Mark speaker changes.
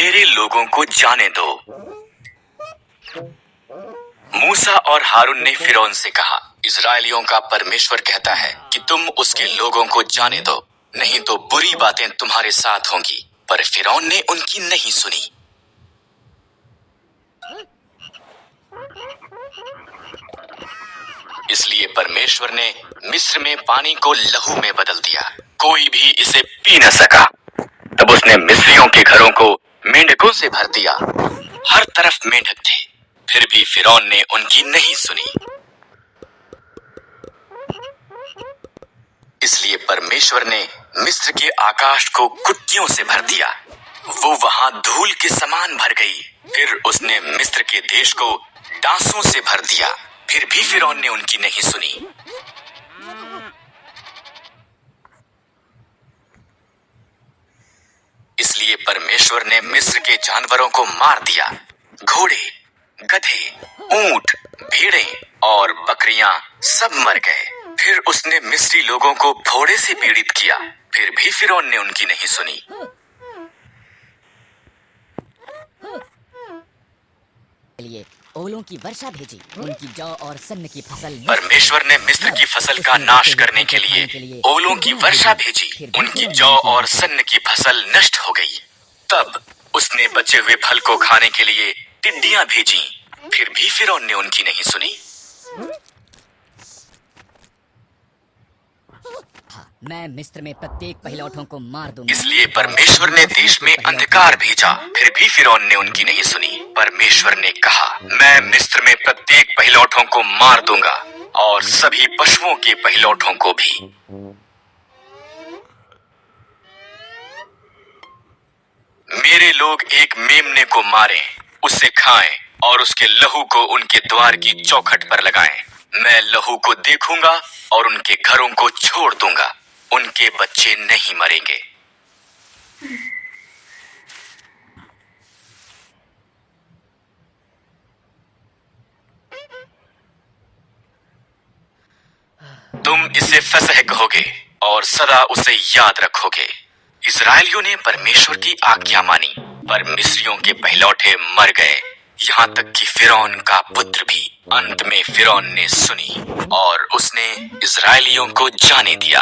Speaker 1: मेरे लोगों को जाने दो। मूसा और हारून ने फिरौन से कहा, इजराइलियों का परमेश्वर कहता है कि तुम उसके लोगों को जाने दो, नहीं तो बुरी बातें तुम्हारे साथ होंगी। पर फिरौन ने उनकी नहीं सुनी। इसलिए परमेश्वर ने मिस्र में पानी को लहू में बदल दिया, कोई भी इसे पी न सका। तब उसने मिस्रियों के घरों को मेंढकों से भर दिया, हर तरफ मेंढक थे। फिर भी फिरौन ने उनकी नहीं सुनी। इसलिए परमेश्वर ने मिस्र के आकाश को कुत्तियों से भर दिया, वो वहां धूल के समान भर गई। फिर उसने मिस्र के देश को डांसों से भर दिया, फिर भी फिरौन ने उनकी नहीं सुनी। इसलिए परमेश्वर ने मिस्र के जानवरों को मार दिया, घोड़े, गधे, ऊंट, भेड़ें और बकरियां सब मर गए। फिर उसने मिस्री लोगों को फोड़े से पीड़ित किया, फिर भी फिरौन ने उनकी नहीं सुनी।
Speaker 2: लिए ओलों की वर्षा भेजी, उनकी जौ और सन्न की फसल।
Speaker 1: परमेश्वर ने मिस्र की फसल का नाश करने के लिए ओलों की वर्षा भेजी, उनकी जौ और सन्न की फसल नष्ट हो गई। तब उसने बचे हुए फल को खाने के लिए टिड्डियां भेजी, फिर भी फिरौन ने उनकी नहीं सुनी।
Speaker 2: मैं मिस्र में प्रत्येक पहिलौठों को मार दूंगा।
Speaker 1: इसलिए परमेश्वर ने देश में अंधकार भेजा, फिर भी फिरौन ने उनकी नहीं सुनी। परमेश्वर ने कहा, मैं मिस्र में प्रत्येक पहिलौठों को मार दूंगा और सभी पशुओं के पहिलौठों को भी। मेरे लोग एक मेमने को मारें, उसे खाएं और उसके लहू को उनके द्वार की चौखट पर लगाएं। मैं लहू को देखूंगा और उनके घरों को छोड़ दूंगा, उनके बच्चे नहीं मरेंगे। तुम इसे फसह कहोगे और सदा उसे याद रखोगे। इजराइलियों ने परमेश्वर की आज्ञा मानी, पर मिस्रियों के पहिलौठे मर गए, यहाँ तक कि फिरौन का पुत्र भी। अंत में फिरौन ने सुनी और उसने इजराइलियों को जाने दिया।